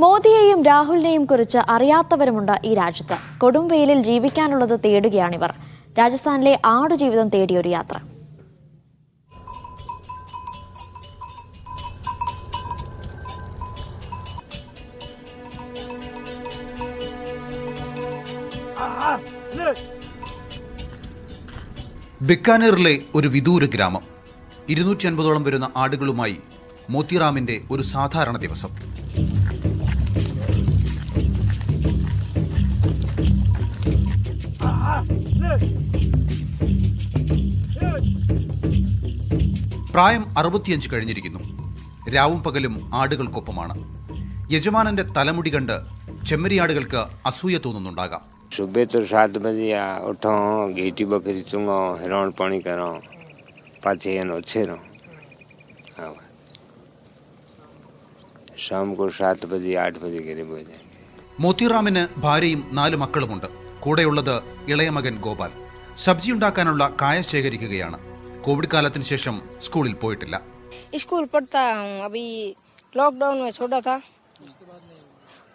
മോദിയെയും രാഹുലിനെയും കുറിച്ച് അറിയാത്തവരുമുണ്ട് ഈ രാജ്യത്ത്. കൊടും വെയിലിൽ ജീവിക്കാനുള്ളത് തേടുകയാണിവർ. രാജസ്ഥാനിലെ ആടുജീവിതം തേടിയൊരു യാത്ര. ബിക്കാനീറിലെ ഒരു വിദൂര ഗ്രാമം. 250ഓളം വരുന്ന ആടുകളുമായി മോത്തിറാമിന്റെ ഒരു സാധാരണ ദിവസം. പ്രായം 65 കഴിഞ്ഞിരിക്കുന്നു. രാവും പകലും ആടുകൾക്കൊപ്പമാണ്. യജമാനന്റെ തലമുടി കണ്ട് ചെമ്മരിയാടുകൾക്ക് അസൂയ തോന്നുന്നുണ്ടാകാം. सुबह तो 7 बजे उठो, घेटी बकरी चुंगो, हिरण पानी करो, पाछे अच्छे रहो। शाम को 7 बजे 8 बजे करीब हो जाएंगे. മോത്തിറാമിന് ഭാര്യയും 4 മക്കളുമുണ്ട്. കൂടെയുള്ളത് ഇളയ മകൻ ഗോപാൽ. സബ്ജി ഉണ്ടാക്കാനുള്ള കായ ശേഖരിക്കുകയാണ്. കോവിഡ് കാലത്തിന് ശേഷം സ്കൂളിൽ പോയിട്ടില്ല. स्कूल पढ़ता हूँ, अभी लॉकडाउन में छोड़ा था.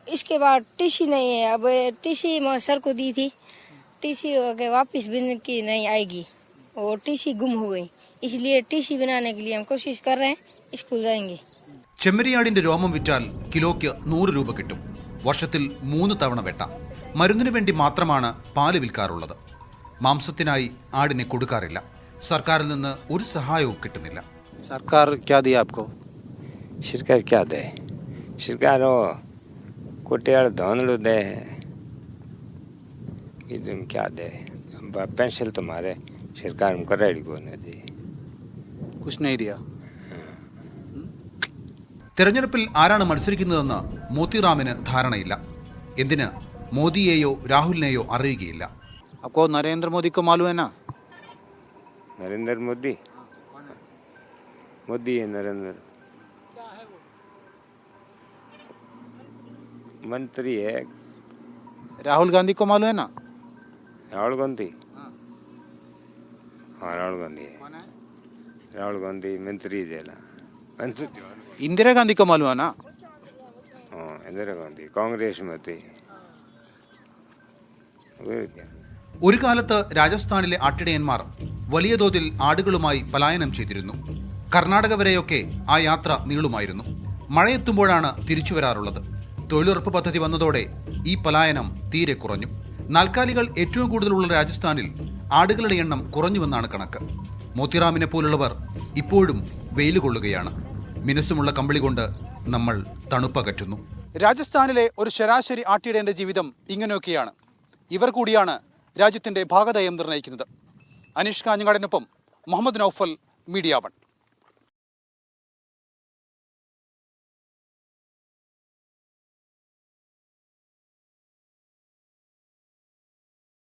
इसके बाद टीसी नहीं है. अब टीसी सर को दी थी, टीसी वापस बनने की नहीं आएगी और टीसी गुम हो गई. इसलिए टीसी बनाने के लिए हम कोशिश कर रहे हैं, स्कूल जाएंगे. ചെമ്മരിയാടിന്റെ രോമം വിറ്റാൽ കിലോയ്ക്ക് 100 രൂപ കിട്ടും. വർഷത്തിൽ 3 തവണ വെട്ടാം. മരുന്നിനു വേണ്ടി മാത്രമാണ് പാല് വിൽക്കാറുള്ളത്. മാംസത്തിനായി ആടിനെ കൊടുക്കാറില്ല. സർക്കാരിൽ നിന്ന് ഒരു സഹായവും കിട്ടുന്നില്ല. सरकार क्या दिया आपको? सरकार क्या दे? सरकार कोटियाल धोनड़ दे, तुम क्या दे? पेंशन तुम्हारे सरकार में कराड़ी को नहीं दी. कुछ नहीं दिया. തെരഞ്ഞെടുപ്പിൽ ആരാണ് മത്സരിക്കുന്നതെന്ന് മോത്തിറാമിന് ധാരണയില്ല. എന്തിന് മോദിയെയോ രാഹുലിനെയോ അറിയുകയില്ല. आपको नरेंद्र मोदी को मालूम है ना? नरेंद्र मोदी मोदी है. नरेंद्र मंत्री है. राहुल गांधी को मालूम है ना? राहुल गांधी, हाँ राहुल गांधी है. राहुल गांधी मंत्री जेला. इंदिरा गांधी को मालूम है ना? हाँ इंदिरा गांधी कांग्रेस में थी. ഒരു കാലത്ത് രാജസ്ഥാനിലെ ആട്ടിടയന്മാർ വലിയ തോതിൽ ആടുകളുമായി പലായനം ചെയ്തിരുന്നു. കർണാടക വരെയൊക്കെ ആ യാത്ര നീളുമായിരുന്നു. മഴയെത്തുമ്പോഴാണ് തിരിച്ചു വരാറുള്ളത്. തൊഴിലുറപ്പ് പദ്ധതി വന്നതോടെ ഈ പലായനം തീരെ കുറഞ്ഞു. നാൽക്കാലികൾ ഏറ്റവും കൂടുതലുള്ള രാജസ്ഥാനിൽ ആടുകളുടെ എണ്ണം കുറഞ്ഞുവെന്നാണ് കണക്ക്. മോത്തിറാമിനെ പോലുള്ളവർ ഇപ്പോഴും വെയിൽ കൊള്ളുകയാണ്. മിനുസമുള്ള കമ്പിളി കൊണ്ട് നമ്മൾ തണുപ്പകറ്റുന്നു. രാജസ്ഥാനിലെ ഒരു ശരാശരി ആട്ടിടയന്റെ ജീവിതം ഇങ്ങനെയൊക്കെയാണ്. ഇവർ കൂടിയാണ് രാജ്യത്തിന്റെ ഭാഗധേയം നിർണ്ണയിക്കുന്നത്. അനീഷ് കാഞ്ഞങ്ങാടിനൊപ്പം മുഹമ്മദ് നൌഫൽ, മീഡിയ 1.